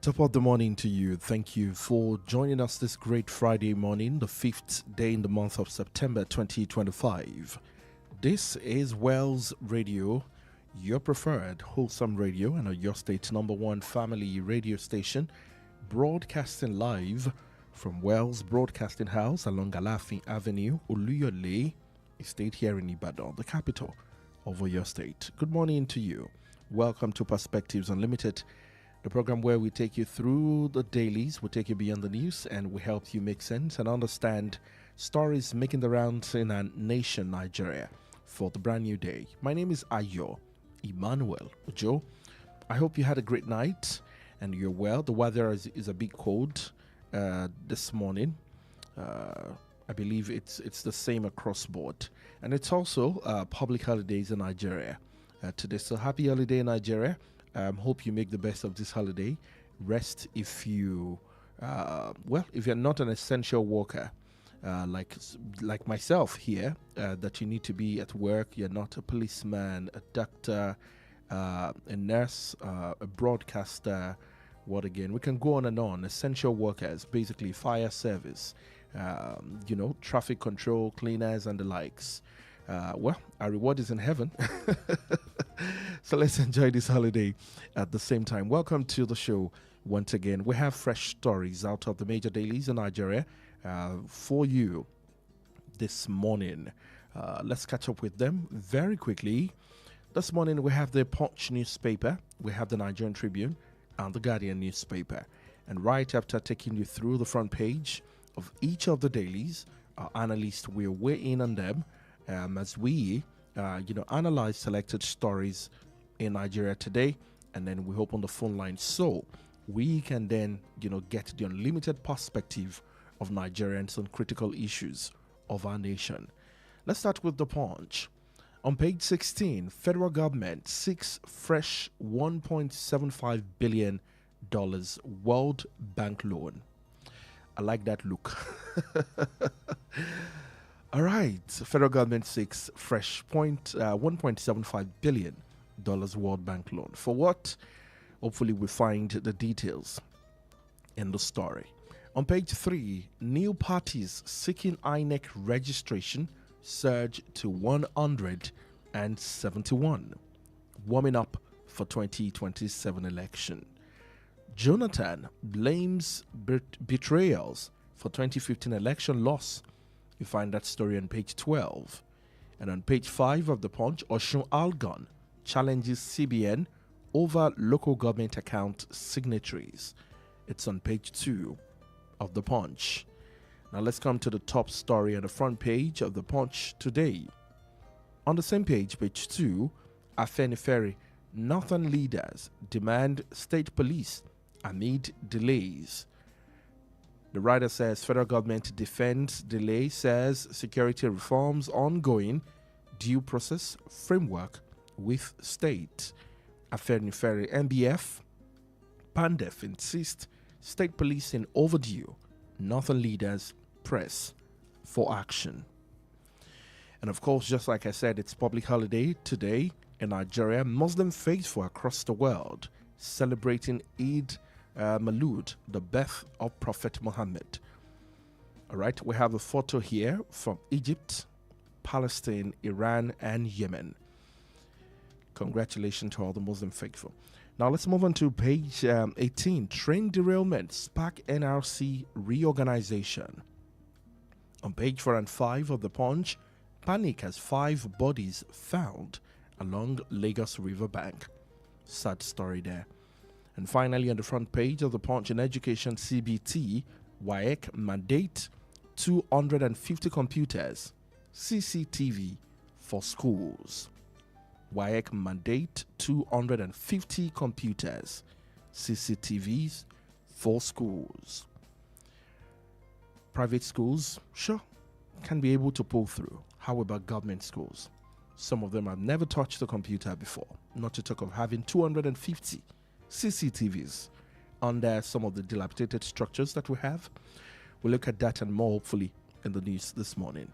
Top of the morning to you. Thank you for joining us this great Friday morning, the 5th day in the month of September 2025. This is Wells Radio, your preferred wholesome radio and your state's number one family radio station, broadcasting live from Wells Broadcasting House along Alafin Avenue, Oluyole Estate here in Ibadan, the capital of your state. Good morning to you. Welcome to Perspectives Unlimited, the program where we take you through the dailies, we take you beyond the news, and we help you make sense and understand stories making the rounds in our nation, Nigeria, for the brand new day. My name is Ayo Emmanuel-Ojo. I hope you had a great night and you're well. The weather is a bit cold this morning. I believe it's the same across board. And it's also public holidays in Nigeria today. So happy holiday in Nigeria. Hope you make the best of this holiday. Rest if you, if you're not an essential worker, like myself here, that you need to be at work. You're not a policeman, a doctor, a nurse, a broadcaster. What again? We can go on and on. Essential workers, basically fire service, traffic control, cleaners, and the likes. Our reward is in heaven. So let's enjoy this holiday at the same time. Welcome to the show once again. We have fresh stories out of the major dailies in Nigeria for you this morning. Let's catch up with them very quickly. This morning we have the Punch newspaper, we have the Nigerian Tribune, and the Guardian newspaper. And right after taking you through the front page of each of the dailies, our analysts will weigh in on them as we analyze selected stories in Nigeria today, and then we open the phone line so we can then get the unlimited perspective of Nigerians on critical issues of our nation. Let's start with the Punch. On page 16, federal government seeks fresh $1.75 billion World Bank loan. I like that look. All right, federal government seeks fresh $1.75 billion World Bank loan. For what? Hopefully we find the details in the story. On page 3, new parties seeking INEC registration surge to 171, warming up for 2027 election. Jonathan blames betrayals for 2015 election loss. You find that story on page 12. And on page 5 of the Punch, Oshun Algon challenges CBN over local government account signatories. It's on page 2 of the Punch. Now let's come to the top story on the front page of the Punch today. On the same page, page 2, Afenifere, Northern leaders demand state police amid delays. The writer says federal government defends delay, says security reforms ongoing, due process framework with state. Afenifere MBF, Pandef insist state police in overdue. Northern leaders press for action. And of course, just like I said, it's public holiday today in Nigeria. Muslim faithful across the world celebrating Eid Maulud, the birth of Prophet Muhammad. All right, we have a photo here from Egypt, Palestine, Iran, and Yemen. Congratulations to all the Muslim faithful. Now let's move on to page 18. Train derailment spark NRC reorganization. On page 4 and 5 of the Punch, panic as 5 bodies found along Lagos riverbank. Sad story there. And finally, on the front page of the Punch, in education, CBT, WAEC mandate 250 computers, CCTV for schools. WAEC mandate 250 computers, CCTVs for schools. Private schools, sure, can be able to pull through. How about government schools? Some of them have never touched a computer before, not to talk of having 250 CCTVs under some of the dilapidated structures that we have. We'll look at that and more, hopefully, in the news this morning.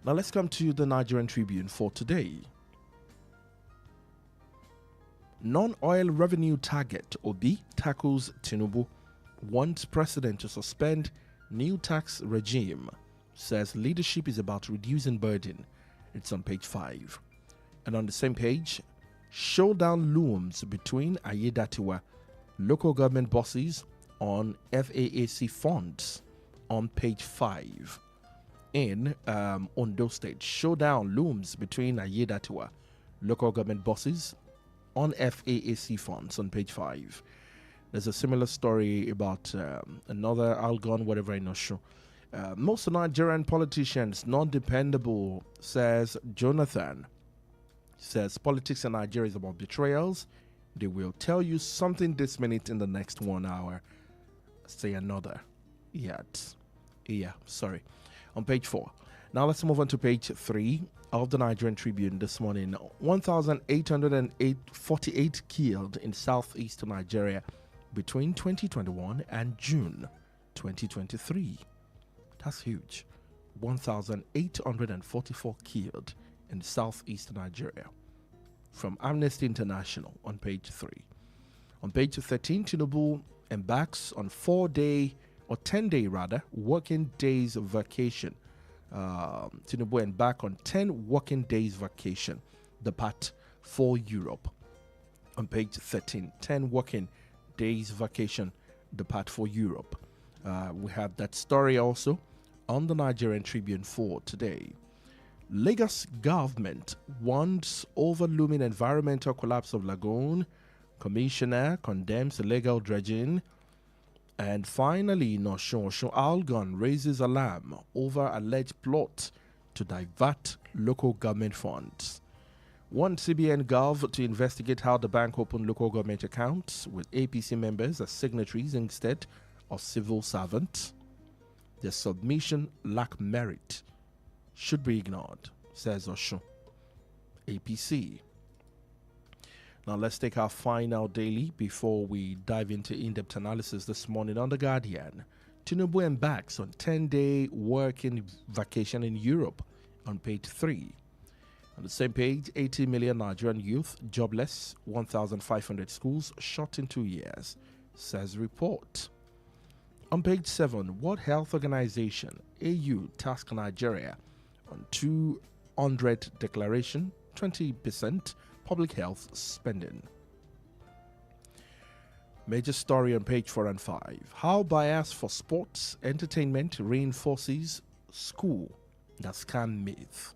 Now let's come to the Nigerian Tribune for today. Non-oil revenue target, Obi tackles Tinubu. Wants president to suspend new tax regime. Says leadership is about reducing burden. It's on page 5. And on the same page, showdown looms between Ayedatiwa, local government bosses on FAAC funds on page 5. In Ondo State, showdown looms between Ayedatiwa, local government bosses on FAAC funds on page 5. There's a similar story about another Algon, whatever, I'm not sure. Most Nigerian politicians not dependable, says Jonathan. Says politics in Nigeria is about betrayals. They will tell you something this minute, in the next 1 hour say another. Sorry. On page 4. Now let's move on to page 3 of the Nigerian Tribune this morning. 1,848 killed in southeast Nigeria between 2021 and June 2023. That's huge. 1,844 killed in southeast Nigeria. From Amnesty International on page 3. On page 13, Tinubu embarks on 4-day or 10-day working days of vacation. Tinubu embark on 10 working days vacation. Depart for Europe. On page 13, 10 working days vacation. Depart for Europe. We have that story also on the Nigerian Tribune for today. Lagos government warns over looming environmental collapse of lagoon. Commissioner condemns illegal dredging. And finally, Osun Algon raises alarm over alleged plot to divert local government funds. Want CBN Gov to investigate how the bank opened local government accounts with APC members as signatories instead of civil servants. Their submission lack merit, should be ignored, says Osun. APC. Now let's take our final daily before we dive into in-depth analysis this morning on The Guardian. Tinubu embarks on 10-day working vacation in Europe on page 3. On the same page, 80 million Nigerian youth jobless, 1,500 schools shut in 2 years, says report. On page 7, World Health Organization, AU, task Nigeria on 200 declaration, 20% public health spending. Major story on page 4 and 5. How bias for sports entertainment reinforces school. That's scam myth.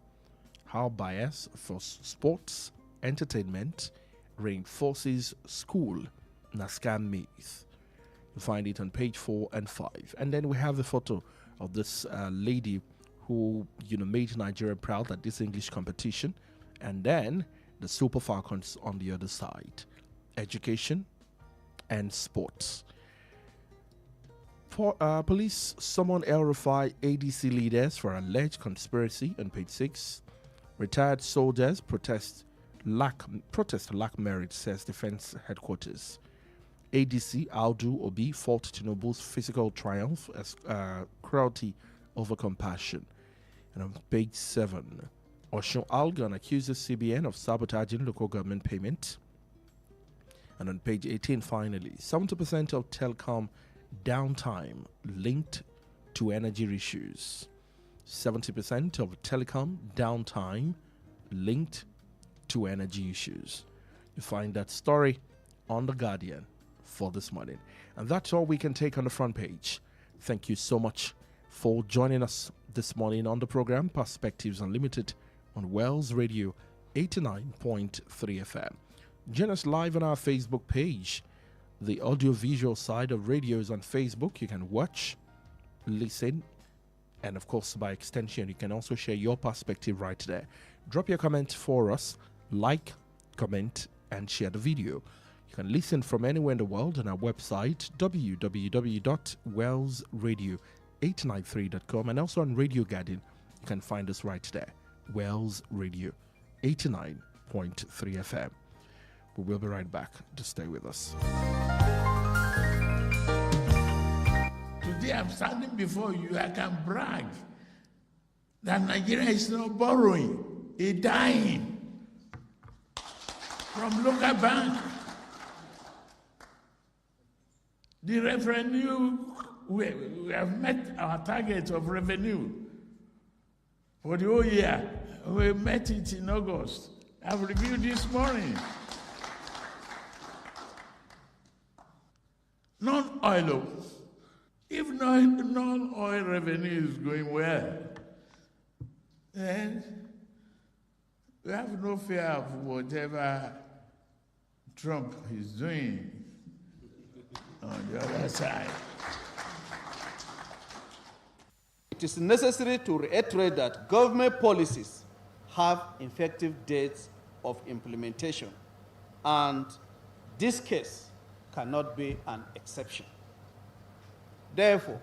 How bias for sports entertainment reinforces school. That's scam myth. You find it on page 4 and 5. And then we have the photo of this lady who made Nigeria proud at this English competition. And then the Super Falcons on the other side. Education and sports. Police summon El-Rufai ADC leaders for alleged conspiracy on page 6. Retired soldiers protest lack merit, says Defense Headquarters. ADC Audu Obi fought Tinubu's physical triumph as cruelty over compassion. And on page 7, Osun Algon accuses CBN of sabotaging local government payment. And on page 18, finally, 70% of telecom downtime linked to energy issues. 70% of telecom downtime linked to energy issues. You find that story on The Guardian for this morning. And that's all we can take on the front page. Thank you so much for joining us this morning on the program Perspectives Unlimited on Wells Radio 89.3 FM. Join us live on our Facebook page. The audio-visual side of radio is on Facebook. You can watch, listen, and of course, by extension, you can also share your perspective right there. Drop your comment for us, like, comment, and share the video. You can listen from anywhere in the world on our website, www.wellsradio893.com, and also on Radio Garden. You can find us right there, Wells Radio 89.3 FM. We will be right back. Just stay with us. Today I'm standing before you. I can brag that Nigeria is not borrowing, it's dying. from local bank. The revenue, we have met our target of revenue for the whole year. We met it in August. I've reviewed this morning. Non-oil. If non-oil revenue is going well, then we have no fear of whatever Trump is doing on the other side. It is necessary to reiterate that government policies have effective dates of implementation, and this case cannot be an exception. Therefore,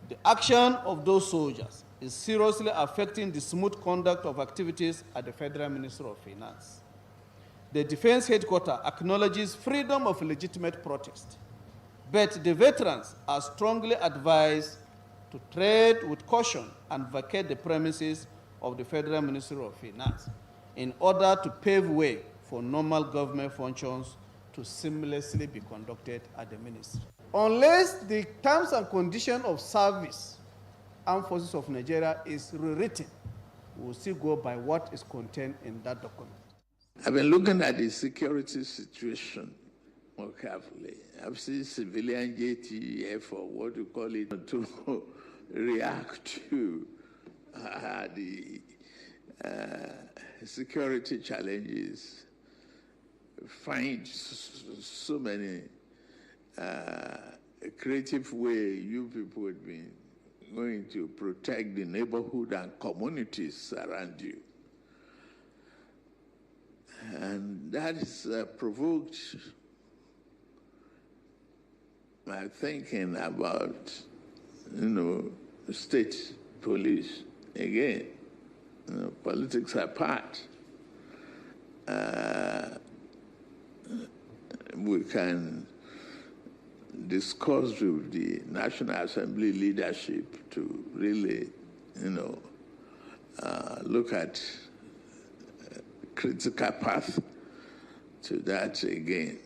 the action of those soldiers is seriously affecting the smooth conduct of activities at the Federal Ministry of Finance. The Defense Headquarters acknowledges freedom of legitimate protest, but the veterans are strongly advised to tread with caution and vacate the premises of the Federal Ministry of Finance in order to pave way for normal government functions to seamlessly be conducted at the ministry. Unless the terms and conditions of service Armed Forces of Nigeria is rewritten, we will still go by what is contained in that document. I've been looking at the security situation more carefully. I've seen civilian JTF, or what you call it, to react to the security challenges, find so many creative way you people have been going to protect the neighborhood and communities around you. And that has provoked my thinking about, state police. Again, politics apart. We can discuss with the National Assembly leadership to really, look at critical path to that again.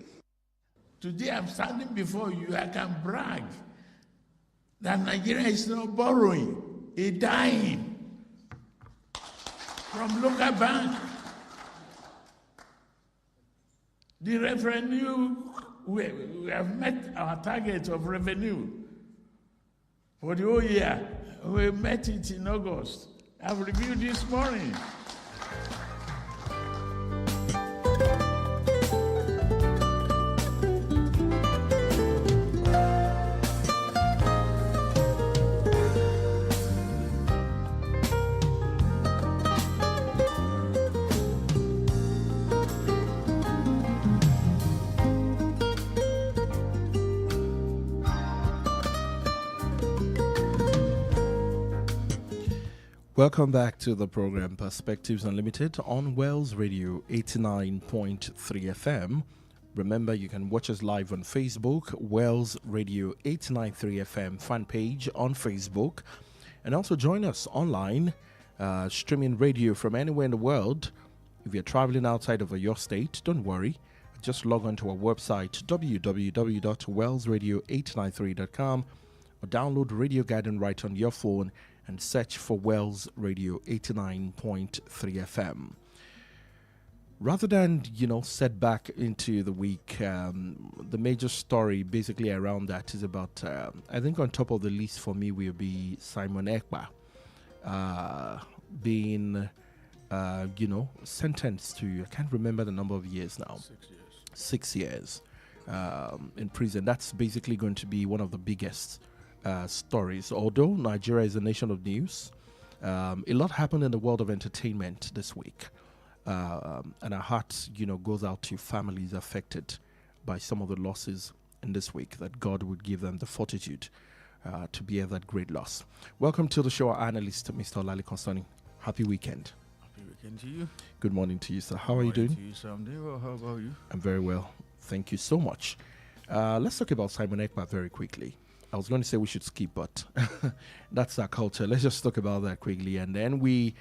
Today I'm standing before you, I can brag that Nigeria is not borrowing, it's dying from local bank. The revenue, we have met our target of revenue for the whole year. We met it in August. I've reviewed this morning. Welcome back to the program Perspectives Unlimited on Wells Radio 89.3 FM. Remember, you can watch us live on Facebook, Wells Radio 893 FM fan page on Facebook, and also join us online, streaming radio from anywhere in the world. If you're traveling outside of your state, don't worry. Just log on to our website, www.wellsradio893.com, or download Radio Garden right on your phone and search for Wells Radio 89.3 FM. Rather than, set back into the week, the major story basically around that is about, I think on top of the list for me will be Simon Ekpa being, sentenced to, I can't remember the number of years now. 6 years in prison. That's basically going to be one of the biggest stories. Although Nigeria is a nation of news, a lot happened in the world of entertainment this week, and our heart, goes out to families affected by some of the losses in this week. That God would give them the fortitude to bear that great loss. Welcome to the show, our analyst, Mr. Olale Concerning. Happy weekend. Happy weekend to you. Good morning to you, sir. How are you doing? To you, sir. I'm doing well. How about you? I'm very well. Thank you so much. Let's talk about Simon Ekpa very quickly. I was going to say we should skip, but that's our culture. Let's just talk about that quickly. And then we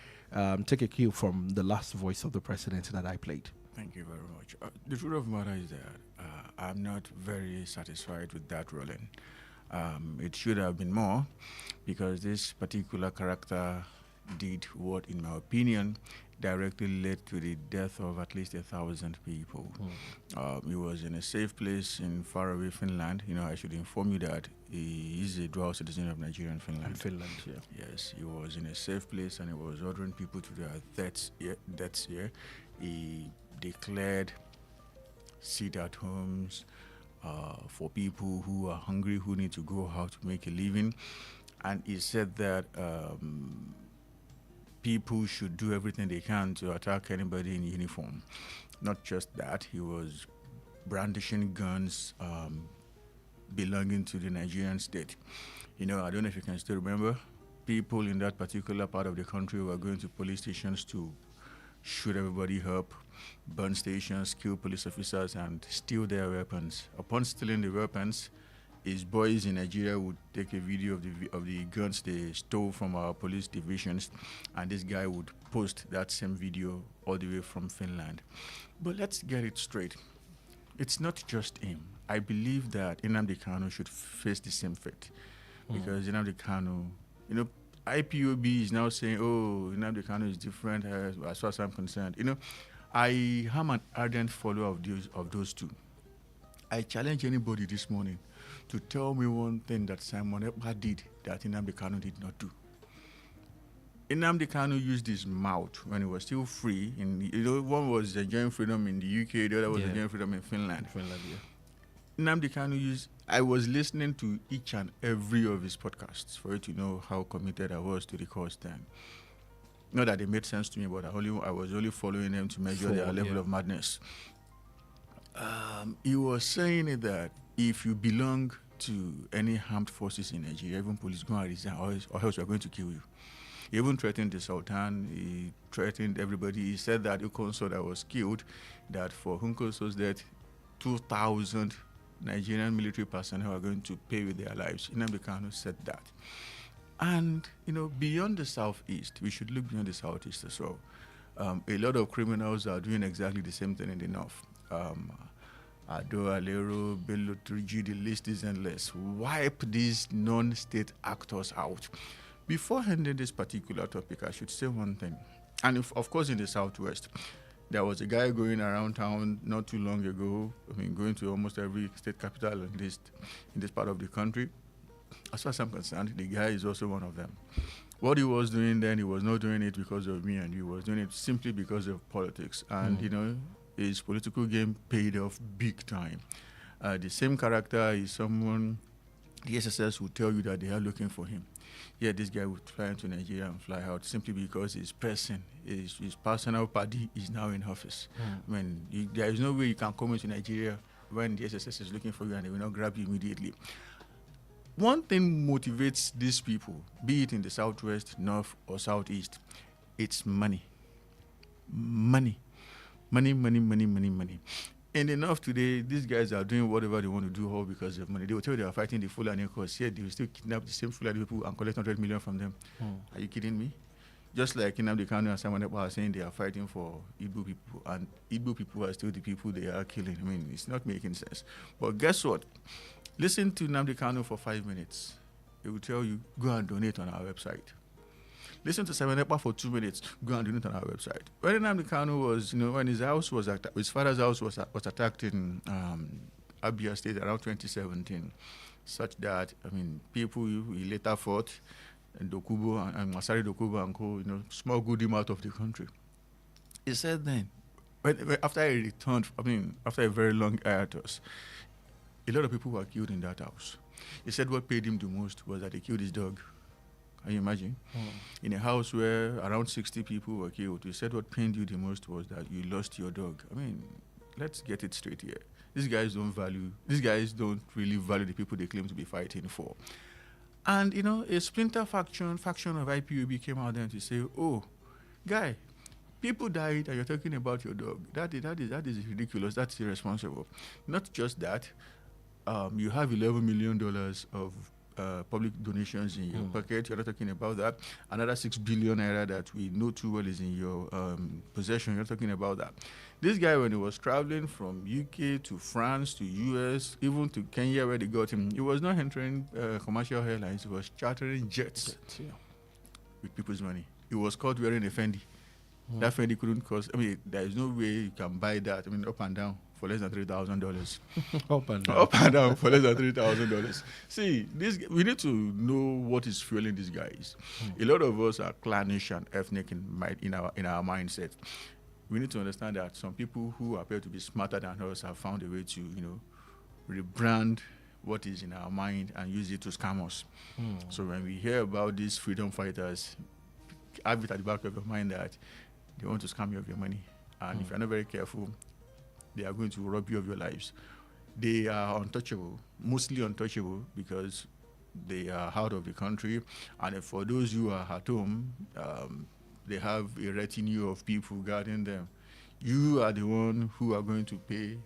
take a cue from the last voice of the president that I played. Thank you very much. The truth of the matter is that I'm not very satisfied with that ruling. It should have been more because this particular character did what, in my opinion, directly led to the death of at least 1,000 people. He was in a safe place in faraway Finland. I should inform you that he is a dual citizen of Nigeria and Finland. In Finland, yeah. Yes, he was in a safe place and he was ordering people to their deaths here. He declared sit-at-homes for people who are hungry, who need to go out to make a living. And he said that people should do everything they can to attack anybody in uniform. Not just that, he was brandishing guns belonging to the Nigerian state. I don't know if you can still remember, people in that particular part of the country were going to police stations to shoot everybody up, burn stations, kill police officers, and steal their weapons. Upon stealing the weapons, his boys in Nigeria would take a video of the guns they stole from our police divisions, and this guy would post that same video all the way from Finland. But let's get it straight. It's not just him. I believe that Nnamdi Kanu should face the same fate, because Nnamdi Kanu, IPOB is now saying, oh, Nnamdi Kanu is different as far as I'm concerned. I am an ardent follower of those two. I challenge anybody this morning to tell me one thing that Simon Ekpa did that Nnamdi Kanu did not do. Nnamdi Kanu used his mouth when he was still free. One was enjoying freedom in the UK, the other was enjoying freedom in Finland. Nnamdi Kanu I was listening to each and every of his podcasts for you to know how committed I was to the cause then. Not that they made sense to me, but I was only following them to measure their level of madness. He was saying that if you belong to any armed forces in Nigeria, even police, go and resign, or else we're going to kill you. He even threatened the Sultan. He threatened everybody. He said that Ukonso that was killed, that for Ukonso's death, 2,000 Nigerian military personnel are going to pay with their lives. Nnamdi Kanu said that. And, beyond the southeast, we should look beyond the southeast as well. A lot of criminals are doing exactly the same thing in the north. Ado, Alero, Bello, 3G, the list is endless. Wipe these non-state actors out. Before ending this particular topic, I should say one thing. And of course, in the southwest, there was a guy going around town not too long ago, going to almost every state capital in this part of the country. As far as I'm concerned, the guy is also one of them. What he was doing then, he was not doing it because of me and you. He was doing it simply because of politics. And, his political game paid off big time. The same character is someone the SSS will tell you that they are looking for him. Yeah, this guy would fly into Nigeria and fly out simply because his person, his personal party is now in office. There is no way you can come into Nigeria when the SSS is looking for you and they will not grab you immediately. One thing motivates these people, be it in the southwest, north, or southeast, it's money. Money. In the north today, these guys are doing whatever they want to do all because of money. They will tell you they are fighting the Fulani cause, yet they will still kidnap the same Fulani people and collect 100 million from them. Are you kidding me? Just like Nnamdi Kanu and Simon Ekpa are saying they are fighting for Igbo people, and Igbo people are still the people they are killing. It's not making sense. But guess what? Listen to Nnamdi Kanu for 5 minutes. He will tell you, go and donate on our website. Listen to Simon Ekpa for 2 minutes. Go and donate on our website. When Nnamdi Kanu was, when his father's house was attacked in Abia State around 2017, such that people he later fought, and Dokubo and Masari Dokubo and co, smuggled him out of the country. He said then, after he returned, after a very long hiatus, a lot of people were killed in that house. He said what paid him the most was that he killed his dog. Can you imagine? In a house where around 60 people were killed, he said what pained you the most was that you lost your dog. Let's get it straight here. These guys don't really value the people they claim to be fighting for. And, a splinter faction of IPOB came out there to say, oh, guy, people died and you're talking about your dog. That is ridiculous. That's irresponsible. Not just that. You have $11 million of public donations in your pocket. You're not talking about that. Another 6 billion naira that we know too well is in your possession. You're not talking about that. This guy, when he was traveling from UK to France to US, even to Kenya where they got him, he was not entering commercial airlines. He was chartering jets with people's money. He was caught wearing a Fendi. That Fendi couldn't cost. I mean, there is no way you can buy that. I mean, up and down for less than $3,000. Up and down. Up and down for less than $3,000. See, we need to know what is fueling these guys. A lot of us are clannish and ethnic in our mindset. We need to understand that some people who appear to be smarter than us have found a way to, rebrand what is in our mind and use it to scam us. So when we hear about these freedom fighters, have it at the back of your mind that they want to scam you of your money. And if you're not very careful, they are going to rob you of your lives. They are untouchable, mostly untouchable because they are out of the country. And for those who are at home, they have a retinue of people guarding them. You are the one who are going to pay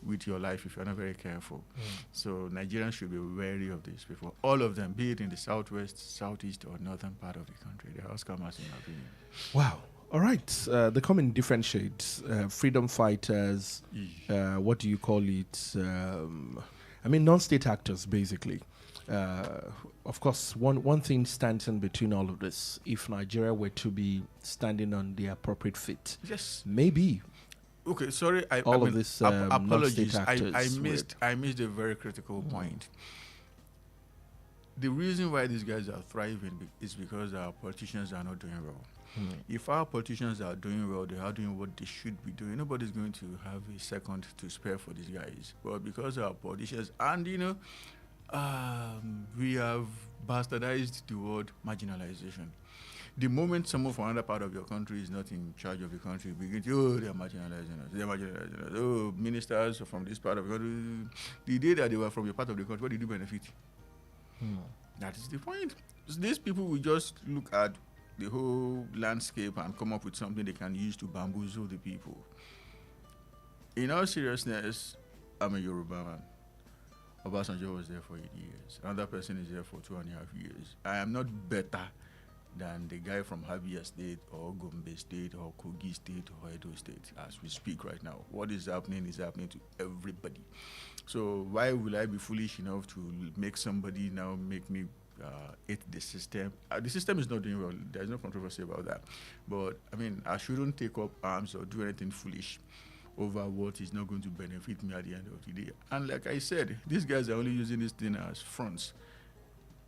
with your life if you're not very careful. So Nigerians should be wary of these people. All of them, be it in the southwest, southeast, or northern part of the country. They are all scammers in my opinion. Wow. All right. They come in different shades. Freedom fighters, what do you call it? Non-state actors, basically. Of course, one thing stands in between all of this. If Nigeria were to be standing on the appropriate feet, yes, maybe. Okay, sorry. Apologies. I missed a very critical point. The reason why these guys are thriving is because our politicians are not doing well. If our politicians are doing well, they are doing what they should be doing. Nobody's going to have a second to spare for these guys. But because our politicians, and we have bastardized the word marginalization. The moment someone from another part of your country is not in charge of the country, we begin to, they are marginalizing us. They are marginalizing us. Oh, ministers from this part of the country. The day that they were from your part of the country, what did you benefit? That is the point. So these people will just look at the whole landscape and come up with something they can use to bamboozle the people. In all seriousness, I'm a Yoruba man. Obasanjo was there for 8 years. Another person is there for 2.5 years. I am not better than the guy from Abia State or Gombe State or Kogi State or Edo State as we speak right now. What is happening to everybody. So why will I be foolish enough to make somebody now make me hate the system? The system is not doing well. There's no controversy about that. But, I shouldn't take up arms or do anything foolish over what is not going to benefit me at the end of the day. And like I said, these guys are only using this thing as fronts.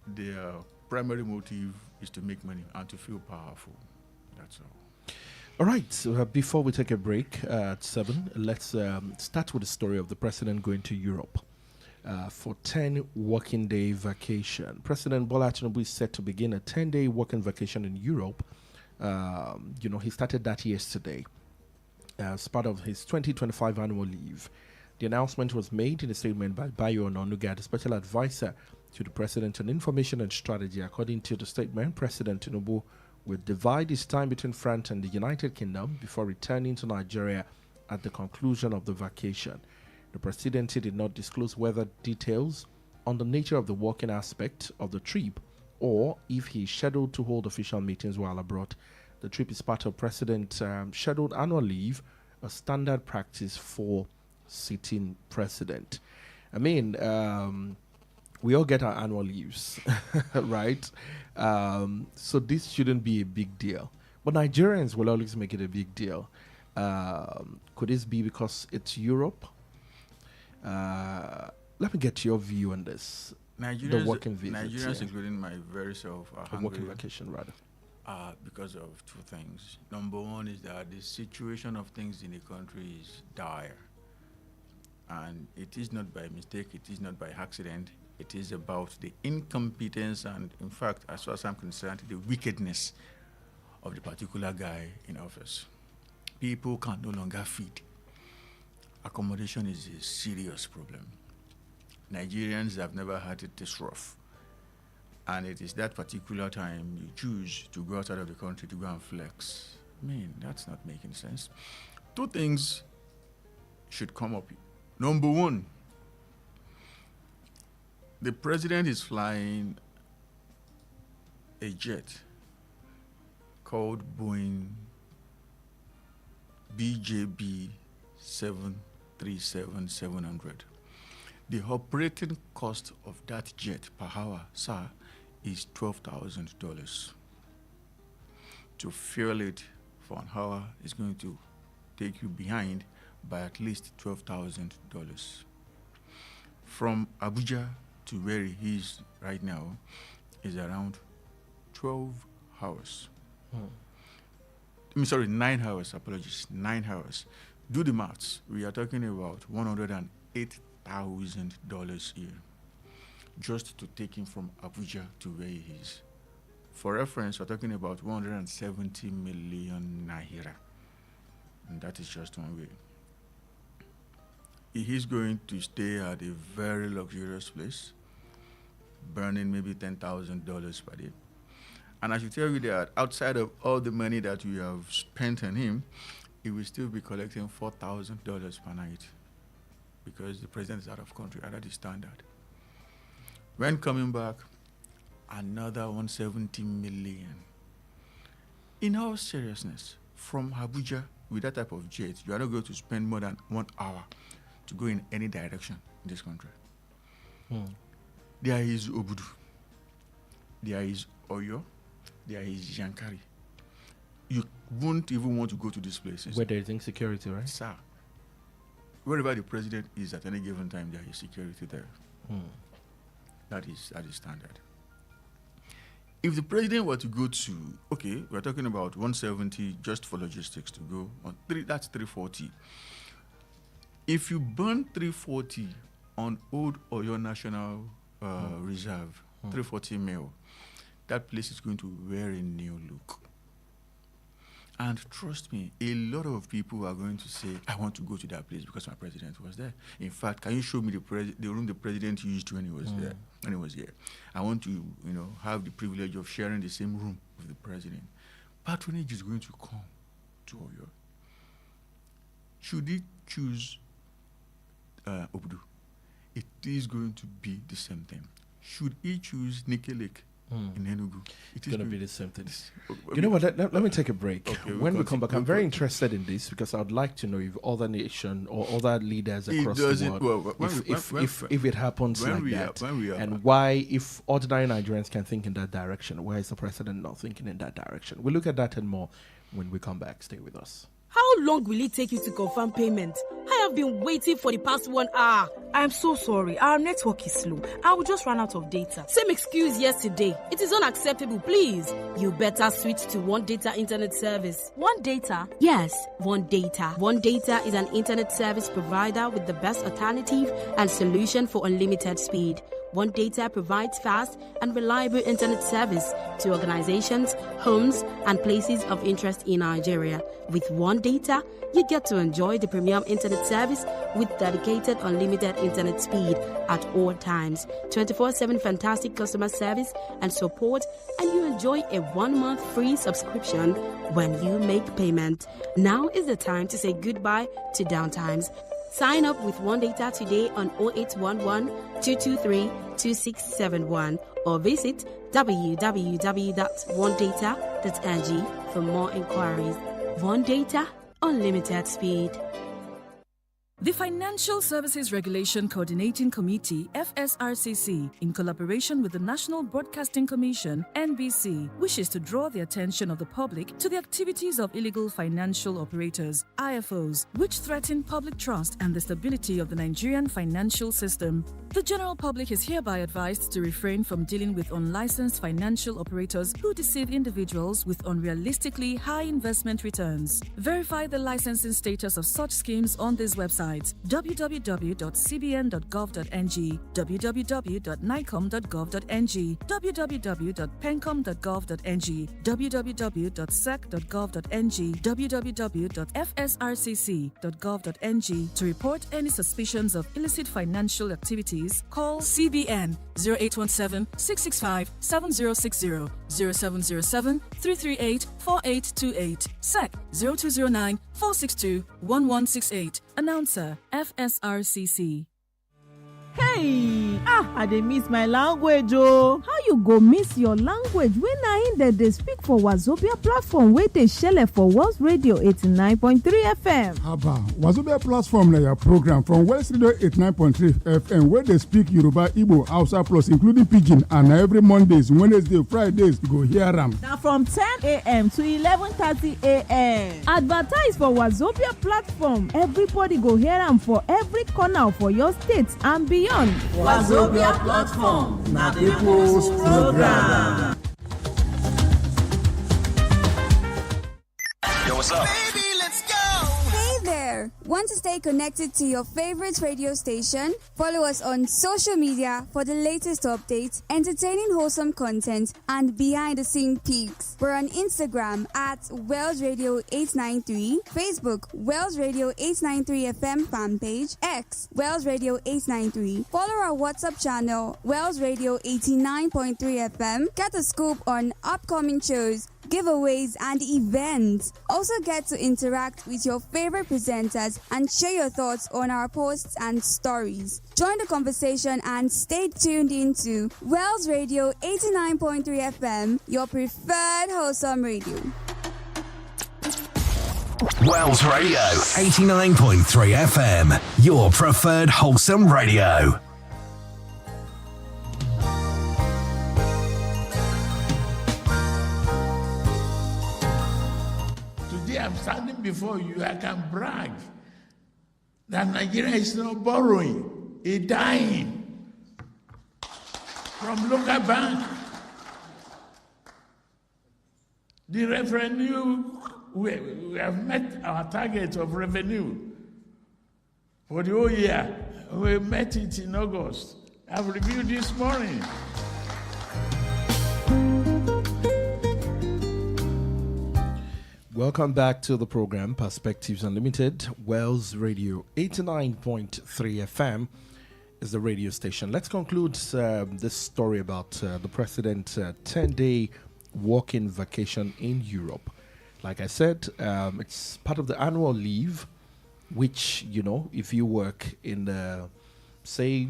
Their primary motive is to make money and to feel powerful. That's all. All right. So before we take a break at 7, let's start with the story of the president going to Europe for 10 working day vacation. President Bola Tinubu is set to begin a 10-day working vacation in Europe. He started that yesterday as part of his 2025 annual leave. The announcement was made in a statement by Ayo Emmanuel-Ojo, the special advisor to the President on Information and Strategy. According to the statement, President Tinubu will divide his time between France and the United Kingdom before returning to Nigeria at the conclusion of the vacation. The presidency did not disclose whether details on the nature of the working aspect of the trip or if he is scheduled to hold official meetings while abroad. The trip is part of President's scheduled annual leave, a standard practice for sitting president. We all get our annual leaves, right? So this shouldn't be a big deal. But Nigerians will always make it a big deal. Could this be because it's Europe? Let me get your view on this. The working visit. Nigerians, including my very self, are hungry. Working vacation, rather. Because of two things. Number one is that the situation of things in the country is dire. And it is not by mistake, it is not by accident. It is about the incompetence and, in fact, as far as I'm concerned, the wickedness of the particular guy in office. People can no longer feed. Accommodation is a serious problem. Nigerians have never had it this rough. And it is that particular time you choose to go outside of the country to go and flex. That's not making sense. Two things should come up. Number one, The president is flying a jet called Boeing BJB 737-700. The operating cost of that jet per hour, sir, is $12,000. To fuel it for an hour is going to take you behind by at least $12,000. From Abuja to where he is right now is around 12 hours. 9 hours, apologies, 9 hours. Do the maths. We are talking about $108,000 a year just to take him from Abuja to where he is. For reference, we're talking about 170 million naira. And that is just one way. He is going to stay at a very luxurious place, burning maybe $10,000 per day. And I should tell you that outside of all the money that we have spent on him, he will still be collecting $4,000 per night because the president is out of country, at the standard. When coming back, another 170 million. In all seriousness, from Abuja with that type of jet, you are not going to spend more than 1 hour to go in any direction in this country. There is Obudu, there is Oyo, there is Yankari. You won't even want to go to these places. Where there is insecurity, right? Sir, wherever the president is at any given time, there is security there. That is standard. If the president were to go to, okay, we're talking about 170 just for logistics to go on that's 340. If you burn 340 on Old Oyo National Reserve, 340 mil, that place is going to wear a new look. And trust me, a lot of people are going to say, I want to go to that place because my president was there. In fact, can you show me the room the president used when he was there, when he was here? I want to, have the privilege of sharing the same room with the president. Patronage is going to come to Oyo. Should he choose Obudu, it is going to be the same thing. Should he choose Nike Lake in Enugu, it is going to be the same thing. You know what? Let me take a break. Okay, when we come back, I'm very interested in this because I would like to know if other nation or other leaders across the world, if it happens like that, and why, if ordinary Nigerians can think in that direction, why is the president not thinking in that direction? We'll look at that and more when we come back. Stay with us. How long will it take you to confirm payment? I have been waiting for the past 1 hour. I'm so sorry. Our network is slow. I will just run out of data. Same excuse yesterday. It is unacceptable, please. You better switch to One Data Internet Service. One Data? Yes, One Data. One Data is an internet service provider with the best alternative and solution for unlimited speed. One Data provides fast and reliable internet service to organizations, homes, and places of interest in Nigeria. With One Data, you get to enjoy the premium internet service with dedicated unlimited internet speed at all times, 24/7 fantastic customer service and support, and you enjoy a 1-month free subscription when you make payment. Now is the time to say goodbye to downtimes. Sign up with One Data today on 0811 223 2671 or visit www.onedata.ng for more inquiries. One Data, unlimited speed. The Financial Services Regulation Coordinating Committee, FSRCC, in collaboration with the National Broadcasting Commission, NBC, wishes to draw the attention of the public to the activities of illegal financial operators, IFOs, which threaten public trust and the stability of the Nigerian financial system. The general public is hereby advised to refrain from dealing with unlicensed financial operators who deceive individuals with unrealistically high investment returns. Verify the licensing status of such schemes on this website: www.cbn.gov.ng, www.nicom.gov.ng, www.pencom.gov.ng, www.sec.gov.ng, www.fsrcc.gov.ng. To report any suspicions of illicit financial activities, call CBN 0817-665-7060, 0707-338-4828, SEC 0209-462-1168. Announcer, FSRCC. Hey, I dey miss my language oh. How you go miss your language when na in dem dey speak for Wazobia platform wey dey shele for Wells Radio 89.3 FM? Haba, Wazobia platform na your program from Wells Radio 89.3 FM wey dey speak Yoruba, Igbo, Hausa plus including Pidgin, and na every Mondays, Wednesdays, Fridays you go hear am. Na from 10 a.m. to 11:30 a.m. Advertise for Wazobia platform. Everybody go hear am for every corner for your state and beyond. Wazobia platform na people's program. Yo, what's up? Baby, let's go! Hey there! Want to stay connected to your favorite radio station? Follow us on social media for the latest updates, entertaining wholesome content, and behind-the-scene peeks. We're on Instagram at Wells Radio 893, Facebook Wells Radio 893 FM fan page, X Wells Radio 893. Follow our WhatsApp channel Wells Radio 89.3 FM. Get a scoop on upcoming shows, giveaways, and events. Also get to interact with your favorite presenters and share your thoughts on our posts and stories. Join the conversation and stay tuned into Wells Radio 89.3 FM, your preferred wholesome radio. Wells Radio 89.3 FM, your preferred wholesome radio. Today I'm standing before you, I can brag that Nigeria is not borrowing, it's dying from local bank. The revenue, we have met our target of revenue for the whole year. We met it in August. I've reviewed this morning. Welcome back to the program Perspectives Unlimited. Wells Radio 89.3 FM is the radio station. Let's conclude this story about the president's 10-day walking vacation in Europe. Like I said, it's part of the annual leave, which, you know, if you work in the, say,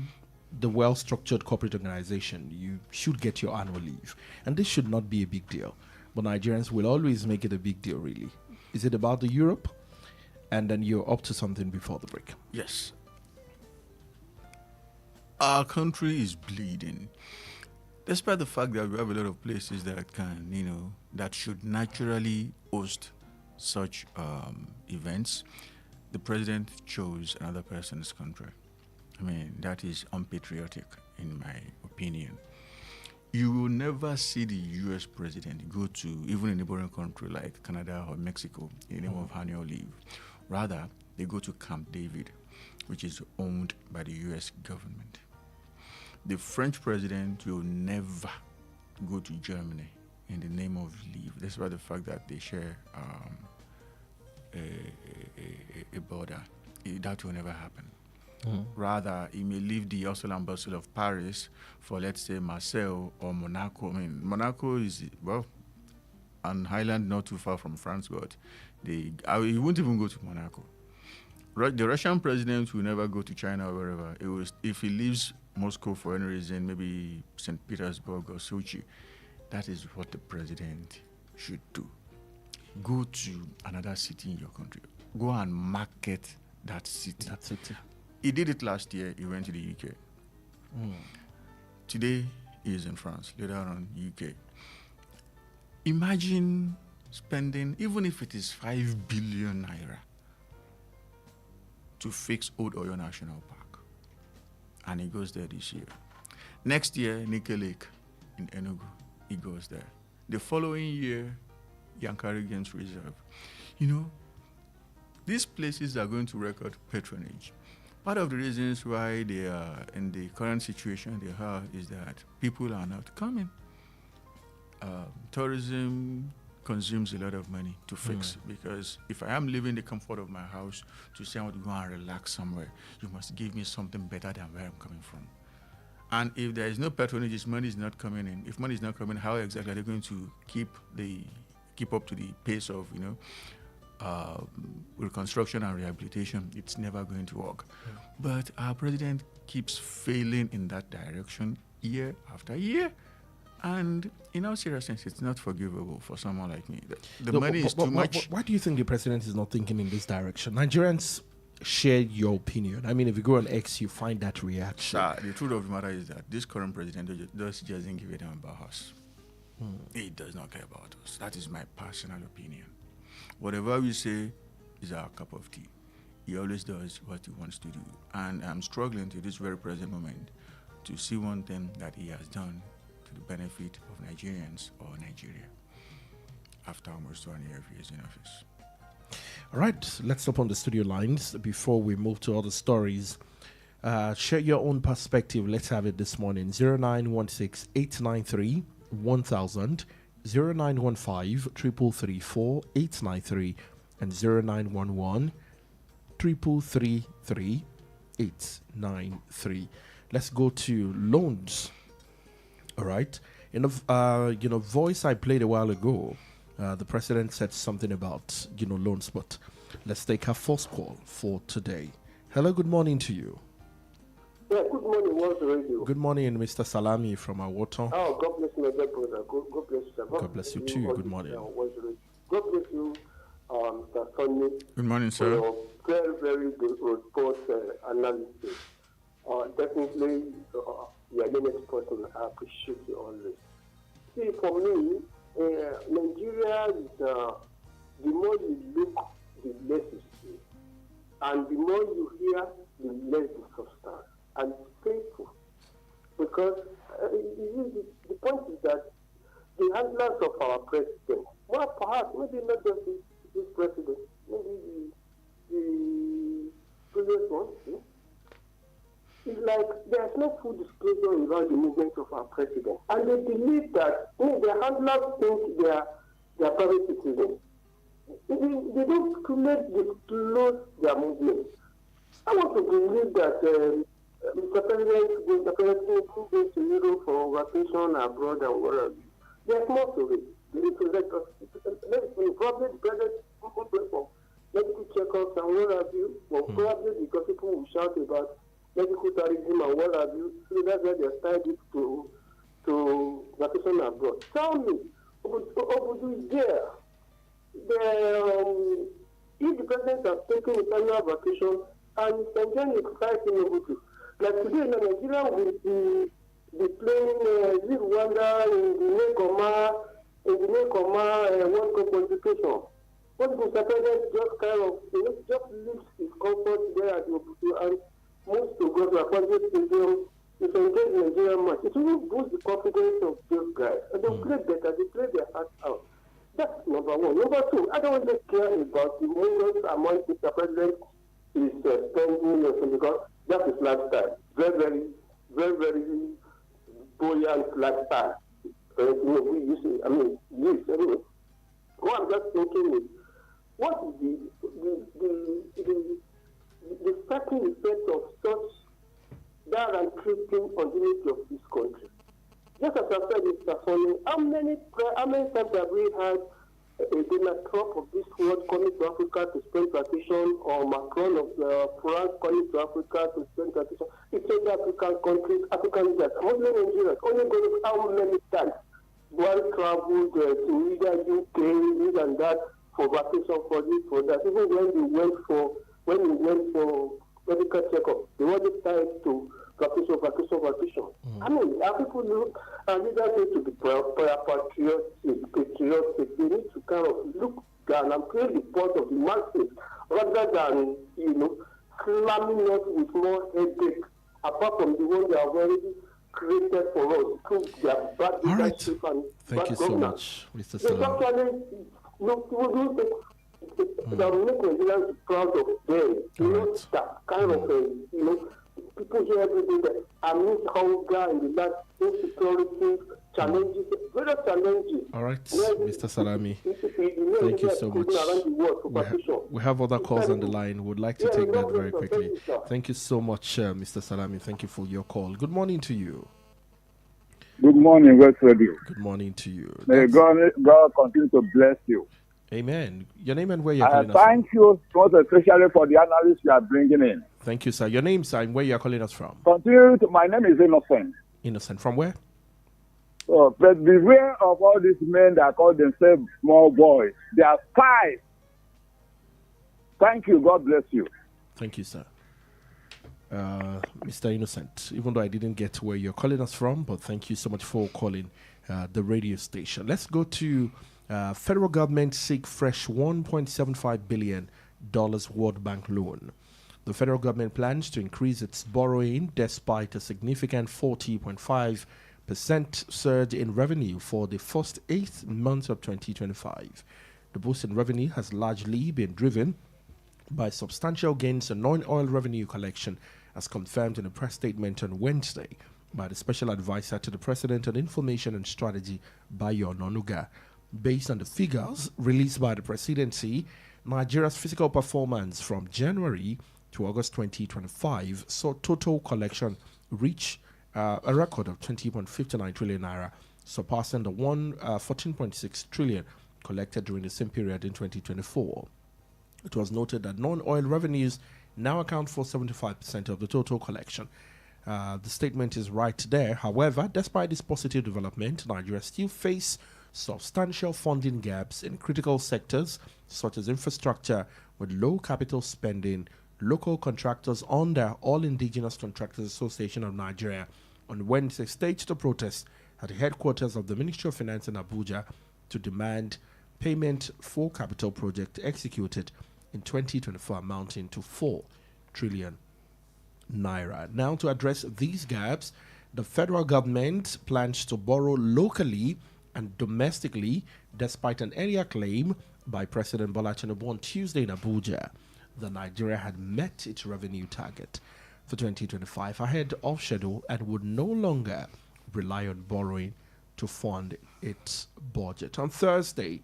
the well-structured corporate organization, you should get your annual leave. And this should not be a big deal. But Nigerians will always make it a big deal, really. Is it about the Europe? And then you're up to something before the break. Yes. Our country is bleeding. Despite the fact that we have a lot of places that can, that should naturally host such events, the president chose another person's country. I mean, that is unpatriotic, in my opinion. You will never see the U.S. president go to even a neighboring country like Canada or Mexico in the name of annual leave. Rather, they go to Camp David, which is owned by the U.S. government. The French president will never go to Germany in the name of leave, despite the fact that they share a border. That will never happen. Rather, he may leave the hustle and bustle of Paris for, let's say, Marseille or Monaco. I mean, Monaco is, well, an island not too far from France, but he won't even go to Monaco. The Russian president will never go to China or wherever. If he leaves Moscow for any reason, maybe St. Petersburg or Sochi, that is what the president should do. Go to another city in your country. Go and market that city. That's it. He did it last year. He went to the UK. Today, he is in France. Later on, UK. Imagine spending, even if it is 5 billion naira, to fix Old Oyo National Park. And he goes there this year. Next year, Nike Lake in Enugu, he goes there. The following year, Yankari Games Reserve. These places are going to record patronage. Part of the reasons why they are in the current situation they have is that people are not coming. Tourism consumes a lot of money to fix, because if I am leaving the comfort of my house to say I want to go and relax somewhere, you must give me something better than where I'm coming from. And if there is no patronage, money is not coming in. If money is not coming, how exactly are they going to keep up to the pace of reconstruction and rehabilitation? It's never going to work. But our president keeps failing in that direction year after year. And in all seriousness, it's not forgivable for someone like me. The money is too much. Why do you think the president is not thinking in this direction? Nigerians share your opinion. I mean, if you go on X, you find that reaction. The truth of the matter is that this current president doesn't give a damn about us. He does not care about us. That is my personal opinion. Whatever we say is our cup of tea. He always does what he wants to do. And I'm struggling to this very present moment to see one thing that he has done to the benefit of Nigerians or Nigeria after almost 1 year of years in office. All right, let's open the studio lines before we move to other stories. Share your own perspective. Let's have it this morning. 0916 893 1000, 0915 333 893, and 0911 333 893. Let's go to loans. All right. In a voice I played a while ago, the president said something about loans, but let's take our first call for today. Hello, good morning to you. Yeah, good morning, World Radio. Good morning, Mr. Salami from Awoton. Oh, God bless my dear brother. God bless you, sir. God bless you too. Good morning. God bless you, Mr. Sonny. Good morning, sir. For your very, very good report analysis. Definitely, you are the next person. I appreciate you always. See, for me, Nigeria is the more you look, the less you see. And the more you hear, the less you substance. And it's painful. Because the point is that the handlers of our president, well, perhaps, maybe not just this president, maybe the previous one, it's like there's no full disclosure about the movement of our president. And they believe that the handlers think they are private citizens. They don't fully disclose their movement. I want to believe that Mr. President goes to Europe for vacation abroad and whatever. There's more to it. They need to let us. Probably the president will go for medical checkups and what have you. Well, probably because people will shout about medical tourism and what have you. So that's why they're tied it to vacation abroad. Tell me, Obudu is there. If the president has taken his annual vacation and is enjoying exciting Obudu, like today in Nigeria will be playing Rwanda in the Nekoma World Cup qualification. What Mr. President just kind of just leaves his comfort there at Obudu and moves to go to a country stadium to engage the Nigerian match. It will boost the confidence of those guys. And they play better, they play their hearts out. That's number one. Number two, I don't really care about the millions amount Mr. President is spending because that's his lifestyle. Very, very, very, very buoyant lifestyle. We use it, anyway. What I'm just thinking is, what is the second effect of such that and treating on the unity of this country? Just as I said, Mr. Sonny, how many times have we had a Donald Trump of this world coming to Africa to spend vacation, or Macron of France coming to Africa to spend vacation? It's in African countries, African leaders, Muslim Nigerians, only going how many times? One traveled to either UK, this and that, for vacation, for this, for that. Even when he went for medical checkup, they wanted tied to vacation. I mean, our people look, and leaders need to be patriotic. They need to kind of look down and play the part of the masses rather than, slamming us with more headache, apart from the one they have already created for us through their bad leadership and Thank you so much, Mr. Salam. That will make Nigerians proud of them. That kind of, people hear everything that amidst hunger and the last insecurity, challenges, various challenges. All right, Mr. Salami. Thank you so much. We have other calls on the line. Would like to take that very quickly. Thank you so much, Mr. Salami. Thank you for your call. Good morning to you. Good morning, West Radio. Good morning to you. May God continue to bless you. Amen. Your name and where you're calling us Thank you most especially for the analysis you are bringing in. Thank you, sir. Your name, sir, and where you are calling us from? My name is Innocent. Innocent. From where? But beware of all these men that call themselves small boys. They are spies. Thank you. God bless you. Thank you, sir. Mr. Innocent, even though I didn't get where you're calling us from, but thank you so much for calling the radio station. Let's go to federal government seek fresh $1.75 billion World Bank loan. The federal government plans to increase its borrowing despite a significant 40.5% surge in revenue for the first 8 months of 2025. The boost in revenue has largely been driven by substantial gains in non-oil revenue collection, as confirmed in a press statement on Wednesday by the Special Advisor to the President on Information and Strategy, Ayo Emmanuel-Ojo. Based on the figures released by the presidency, Nigeria's physical performance from January to August 2025 saw total collection reach a record of 20.59 trillion naira, surpassing the 14.6 trillion collected during the same period in 2024. It was noted that non-oil revenues now account for 75% of the total collection. The statement is right there. However, despite this positive development, Nigeria still face substantial funding gaps in critical sectors such as infrastructure with low capital spending. Local contractors under All Indigenous Contractors Association of Nigeria on Wednesday staged a protest at the headquarters of the Ministry of Finance in Abuja to demand payment for capital projects executed in 2024 amounting to 4 trillion naira. Now, to address these gaps, the federal government plans to borrow locally and domestically, despite an earlier claim by President Bola Tinubu on Tuesday in Abuja that Nigeria had met its revenue target for 2025 ahead of schedule and would no longer rely on borrowing to fund its budget. On Thursday,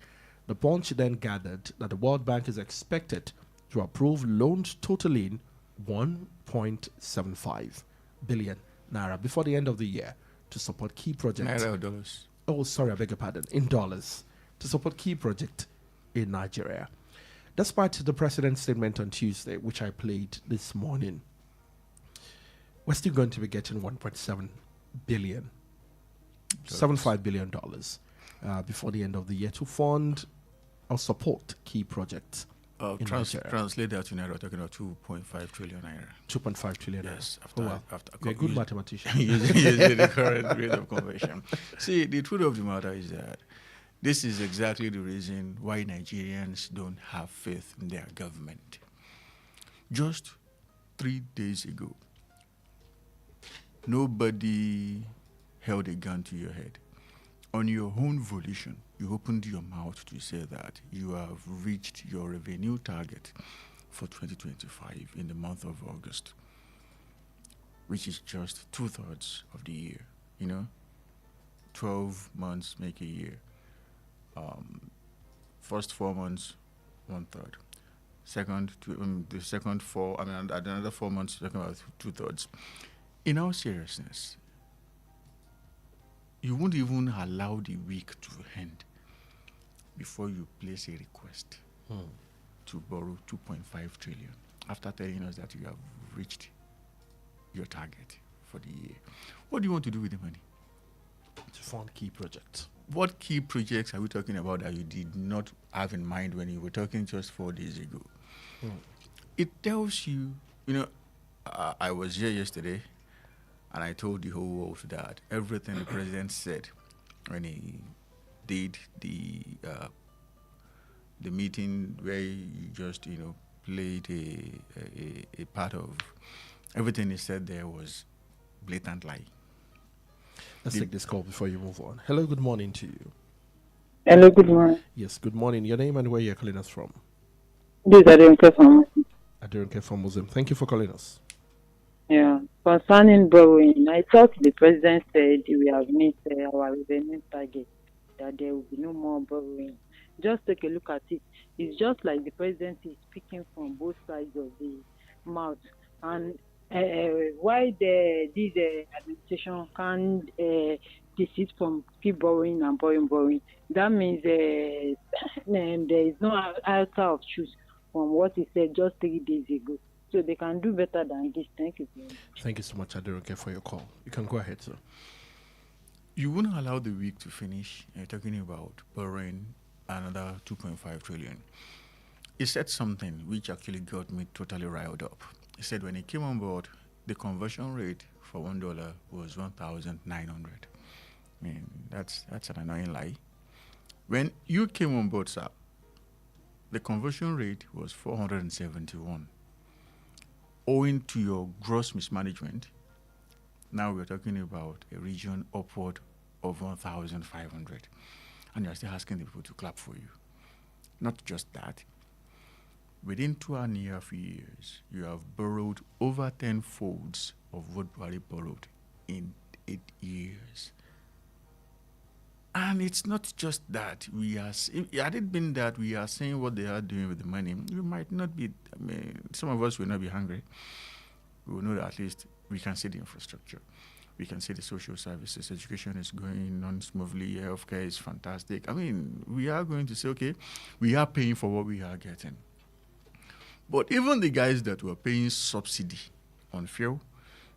the Punch then gathered that the World Bank is expected to approve loans totaling 1.75 billion naira before the end of the year to support key projects. Naira or dollars? Oh, sorry, I beg your pardon. In dollars to support key projects in Nigeria. Despite the president's statement on Tuesday, which I played this morning, we're still going to be getting 1.7 billion, $75 billion before the end of the year to fund or support key projects. Translate that to naira, talking about 2.5 trillion naira. 2.5 trillion. Yes, after you're a good mathematician. Using the current rate of conversion. See, the truth of the matter is that this is exactly the reason why Nigerians don't have faith in their government. Just 3 days ago, nobody held a gun to your head. On your own volition, you opened your mouth to say that you have reached your revenue target for 2025 in the month of August, which is just 2/3 of the year. 12 months make a year. First 4 months, 1/3. The second 4, another 4 months, talking about 2/3. In all seriousness, you won't even allow the week to end before you place a request to borrow 2.5 trillion after telling us that you have reached your target for the year. What do you want to do with the money? To fund key projects. What key projects are we talking about that you did not have in mind when you were talking just 4 days ago? It tells you, I was here yesterday and I told the whole world that everything the president said when he did the meeting where you just, played a part of everything he said there was blatant lie. Let's take this call before you move on. Hello, good morning to you. Hello, good morning. Yes, good morning. Your name and where you're calling us from? This is Adenke from Adenke from Muslim. Thank you for calling us. Yeah, concerning borrowing, I thought the president said we have met our revenue target, that there will be no more borrowing. Just take a look at it. It's just like the president is speaking from both sides of the mouth. And why this administration can't desist from keep borrowing and borrowing, that means there is no alter of truth from what he said just 3 days ago. So they can do better than this. Thank you very much. Thank you so much, Aderoke, for your call. You can go ahead, sir. You wouldn't allow the week to finish talking about borrowing another 2.5 trillion. He said something which actually got me totally riled up. He said when he came on board, the conversion rate for $1 was 1,900. I mean, that's an annoying lie. When you came on board, sir, the conversion rate was 471. Owing to your gross mismanagement, now we're talking about a region upward of 1,500. And you're still asking the people to clap for you. Not just that. Within 2.5 years, you have borrowed over 10 folds of what Buhari borrowed in 8 years. And it's not just that. Had it been that we are saying what they are doing with the money, we might not be, some of us will not be hungry. We will know that at least we can see the infrastructure. We can see the social services. Education is going on smoothly. Healthcare is fantastic. We are going to say, okay, we are paying for what we are getting. But even the guys that were paying subsidy on fuel,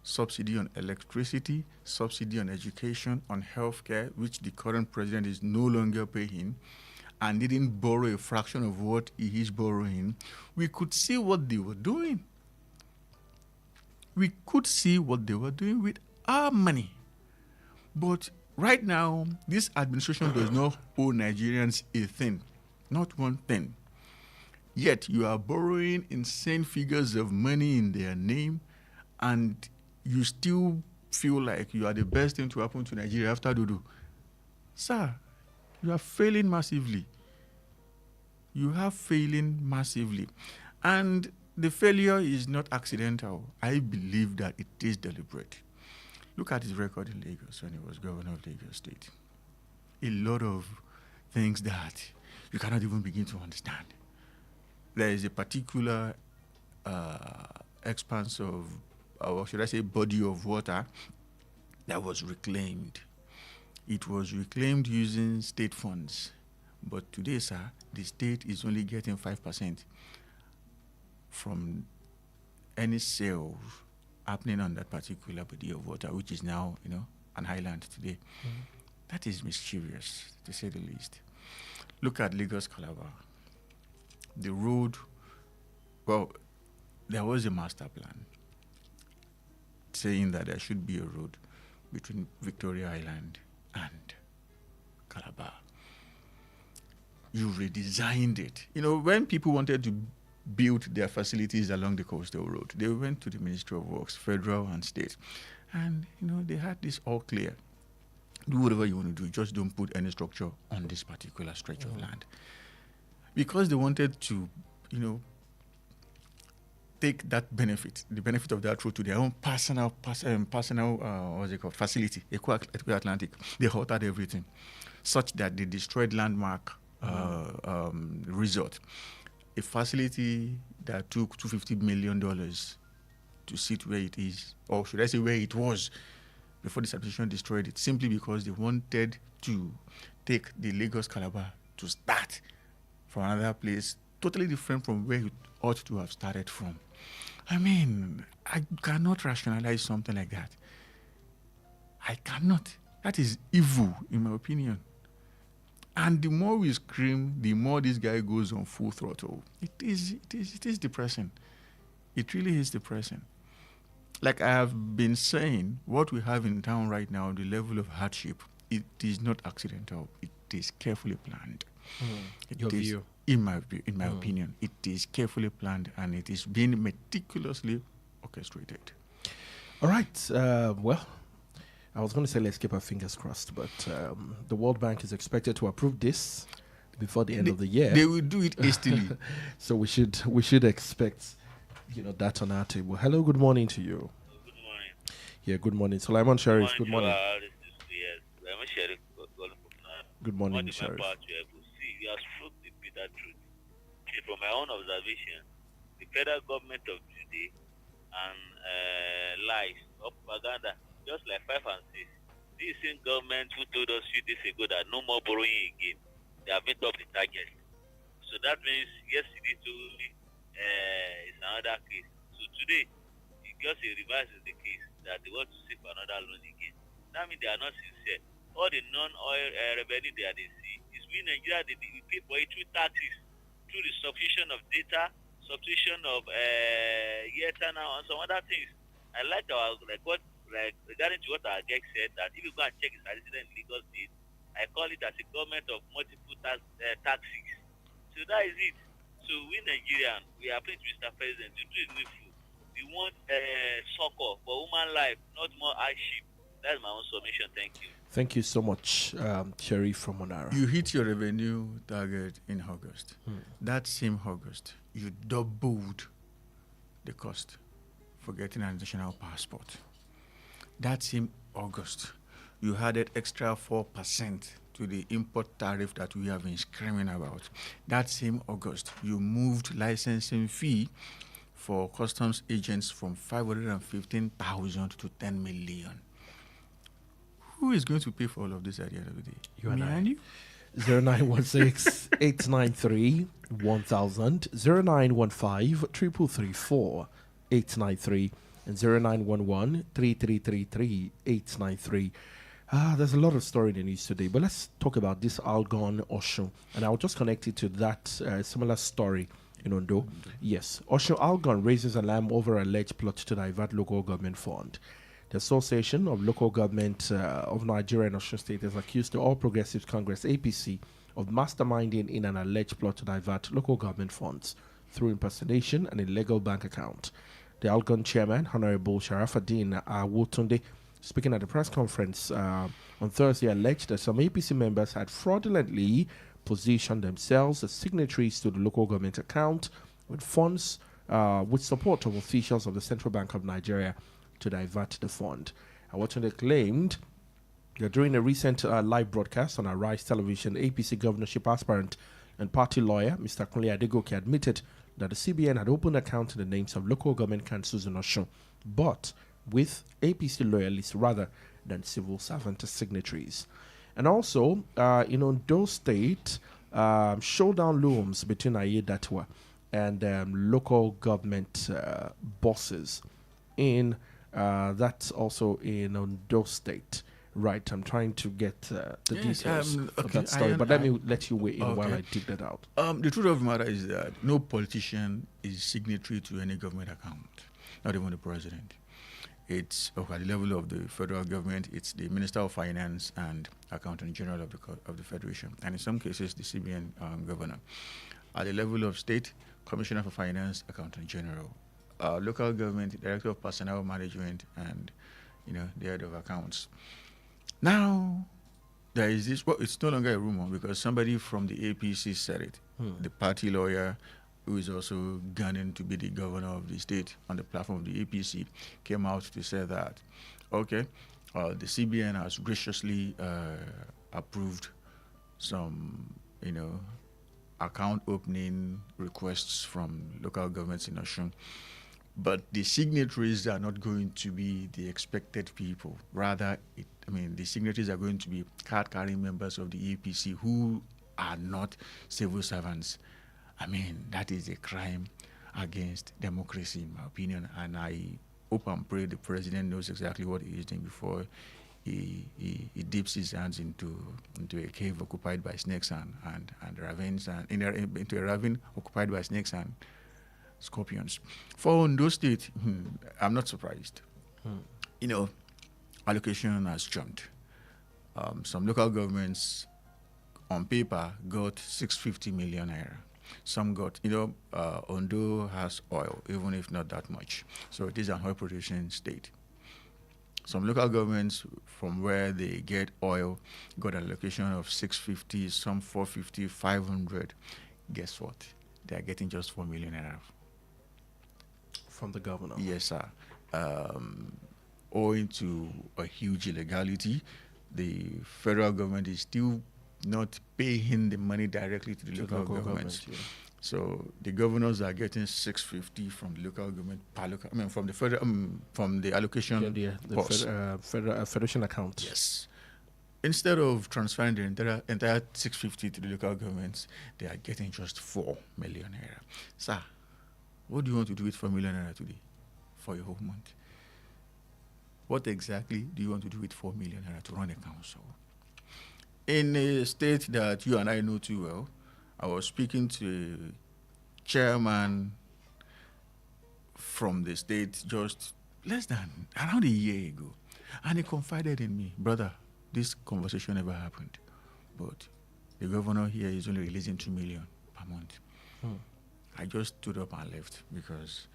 subsidy on electricity, subsidy on education, on healthcare, which the current president is no longer paying, and didn't borrow a fraction of what he is borrowing, we could see what they were doing. We could see what they were doing with our money. But right now, this administration does not owe Nigerians a thing, not one thing. Yet you are borrowing insane figures of money in their name, and you still feel like you are the best thing to happen to Nigeria after Dudu. Sir, you are failing massively. You are failing massively. And the failure is not accidental. I believe that it is deliberate. Look at his record in Lagos when he was governor of Lagos State. A lot of things that you cannot even begin to understand. There is a particular expanse of, or should I say, body of water that was reclaimed. It was reclaimed using state funds. But today, sir, the state is only getting 5% from any sale happening on that particular body of water, which is now, an island today. Mm-hmm. That is mischievous, to say the least. Look at Lagos Calabar. The road, well, there was a master plan saying that there should be a road between Victoria Island and Calabar. You redesigned it. When people wanted to build their facilities along the coastal road, they went to the Ministry of Works, federal and state. And, they had this all clear. Do whatever you want to do, just don't put any structure on this particular stretch of land. Because they wanted to, take that benefit, the benefit of that road to their own personal facility, Eco Atlantic. They halted everything, such that they destroyed landmark resort, a facility that took $250 million to sit where it is, or should I say where it was, before this administration destroyed it, simply because they wanted to take the Lagos Calabar to start from another place totally different from where it ought to have started from. I cannot rationalize something like that. I cannot. That is evil, in my opinion. And the more we scream, the more this guy goes on full throttle. It is depressing. It really is depressing. Like I have been saying, what we have in town right now, the level of hardship, it is not accidental. It is carefully planned. Your view? In my opinion, it is carefully planned and it is being meticulously orchestrated. All right. Well, I was going to say let's keep our fingers crossed, but the World Bank is expected to approve this before the end of the year. They will do it hastily. So we should expect, that on our table. Hello, good morning to you. Good morning. Yeah, good morning. Sulaiman Sharif, good morning. Good morning, Sharif. You have spoken the bitter truth. From my own observation, the federal government of today and lies or propaganda, just like 5 and 6, this same government who told us few days ago that no more borrowing again, they have made up the target. So that means yesterday too is another case. So today, you just revise the case that they want to seek for another loan again. That means they are not sincere. All the non-oil revenue that they see is we in Nigeria, we pay for it through taxes, through the substitution of data, substitution of now and some other things. I like regarding to what our guest said, that if you go and check his resident in Lagos State, I call it as a government of multiple taxes. So that is it. So we Nigerians, we are pleased, Mr. President, to do it needful. We want succor for human life, not more hardship. That's my own submission. Thank you. Thank you so much, Sherry from Monara. You hit your revenue target in August. That same August, you doubled the cost for getting a national passport. That same August, you added extra 4% to the import tariff that we have been screaming about. That same August, you moved licensing fee for customs agents from 515,000 to 10 million. Who is going to pay for all of this at the end of the day? You and Me I. and you? 0916 893 1000, 0915 3334 893, and 0911 3333 893. There's a lot of story in the news today, but let's talk about this Algon Osho, and I'll just connect it to that similar story in Ondo. Yes, Osho Algon raises alarm over alleged plot to divert local government fund. The Association of Local Government of Nigeria and Osun State has accused the All Progressives Congress APC of masterminding in an alleged plot to divert local government funds through impersonation and illegal bank account. The Algon chairman, Honorable Sharafaddin Awotunde, speaking at a press conference on Thursday, alleged that some APC members had fraudulently positioned themselves as signatories to the local government account with funds with support of officials of the Central Bank of Nigeria to divert the fund. Awotunde claimed that during a recent live broadcast on Arise Television, APC governorship aspirant and party lawyer, Mr. Kunle Adegoke, admitted that the CBN had opened accounts in the names of local government councils in Osun, but with APC loyalists rather than civil servant signatories. And also, in Ondo State, showdown looms between Ayedatwa and local government bosses in that's also in Ondo State. Right, I'm trying to get the details of that story, but let me let you weigh in while I dig that out. The truth of the matter is that no politician is signatory to any government account, not even the president. It's at the level of the federal government, it's the Minister of Finance and Accountant General of the Federation, and in some cases, the CBN governor. At the level of state, Commissioner for Finance, Accountant General. Local government, Director of Personnel Management, and the head of accounts. Now, there is this. Well, it's no longer a rumor because somebody from the APC said it. The party lawyer, who is also gunning to be the governor of the state on the platform of the APC, came out to say that, okay, the CBN has graciously approved some, account opening requests from local governments in Osun. But the signatories are not going to be the expected people. Rather, the signatories are going to be card-carrying members of the APC who are not civil servants. That is a crime against democracy, in my opinion. And I hope and pray the president knows exactly what he is doing before he dips his hands into a cave occupied by snakes and ravens, and into a ravine occupied by snakes and scorpions. For Ondo State, I'm not surprised. Allocation has jumped. Some local governments, on paper, got 650 million naira. Some got, Ondo has oil, even if not that much. So it is an oil producing state. Some local governments, from where they get oil, got an allocation of 650, some 450, 500. Guess what? They are getting just 4 million naira. From the governor? Yes, sir. Owing to a huge illegality, the federal government is still not paying the money directly to the local governments. Yeah. So the governors are getting 650 from the local government from the federal, from the allocation federation account. Yes. Instead of transferring the entire 650 to the local governments, they are getting just 4 million naira. Sir, what do you want to do with 4 million naira today? for a whole month. What exactly do you want to do with 4 million naira to run a council? In a state that you and I know too well, I was speaking to a chairman from the state just less than around a year ago, and he confided in me, brother, this conversation never happened, but the governor here is only releasing 2 million per month. I just stood up and left because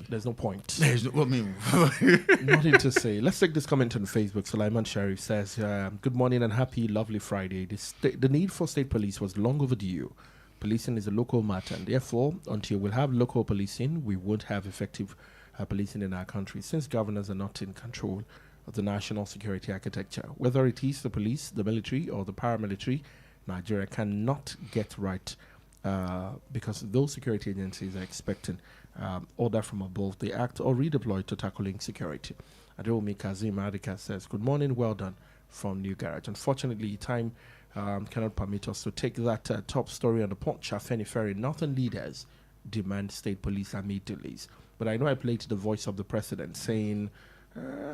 there's no point. There's no, nothing to say. Let's take this comment on Facebook. Sulaiman Sharif says, good morning and happy, lovely Friday. The need for state police was long overdue. Policing is a local matter, and therefore, until we'll have local policing, we won't have effective policing in our country, since governors are not in control of the national security architecture. Whether it is the police, the military, or the paramilitary, Nigeria cannot get right because those security agencies are expecting order from above. They act or redeploy to tackling security. Adeomi Kazim Adika says, good morning, well done from New Garage. Unfortunately, time cannot permit us to take that top story on the Punch. Afeni Ferry, northern leaders demand state police amid delays. But I know I played the voice of the president saying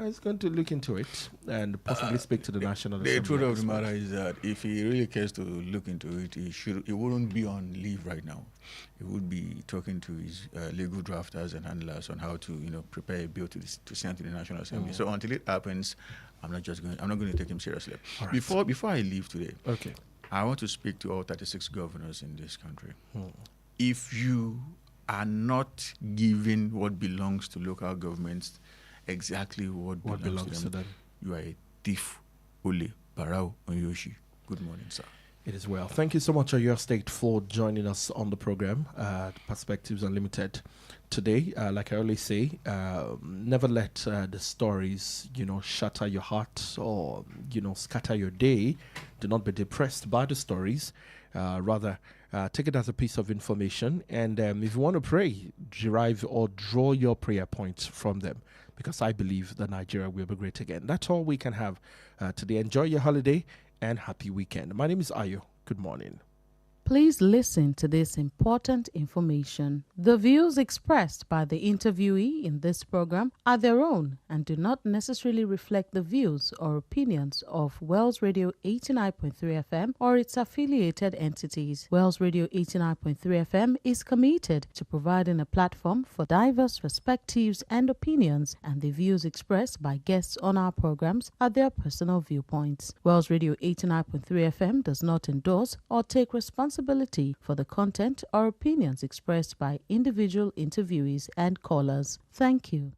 he's going to look into it and possibly speak to the National Assembly. The truth of the matter is that if he really cares to look into it, he wouldn't be on leave right now. He would be talking to his legal drafters and handlers on how to, prepare a bill to send to the National Assembly. So until it happens, I'm not going to take him seriously. Right. Before I leave today, I want to speak to all 36 governors in this country. If you are not giving what belongs to local governments exactly what belongs to them, you are a thief. Ole Barao Onyoshi. Good morning, sir. It is well. Thank you so much, Ayo State, for joining us on the program, Perspectives Unlimited. Today, like I always say, never let the stories, shatter your heart or, scatter your day. Do not be depressed by the stories. Rather, take it as a piece of information. And if you want to pray, derive or draw your prayer points from them, because I believe that Nigeria will be great again. That's all we can have today. Enjoy your holiday and happy weekend. My name is Ayo. Good morning. Please listen to this important information. The views expressed by the interviewee in this program are their own and do not necessarily reflect the views or opinions of Wells Radio 89.3 FM or its affiliated entities. Wells Radio 89.3 FM is committed to providing a platform for diverse perspectives and opinions, and the views expressed by guests on our programs are their personal viewpoints. Wells Radio 89.3 FM does not endorse or take responsibility for the content or opinions expressed by individual interviewees and callers. Thank you.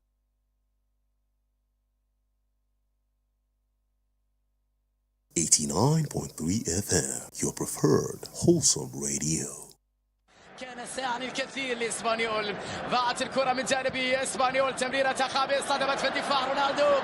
FM, your preferred wholesome radio. كان سيعني الكثير لإسبانيول. ضاعت الكرة من جانب إسبانيول، تمريرة خابئة صدمت في الدفاع رونالدو.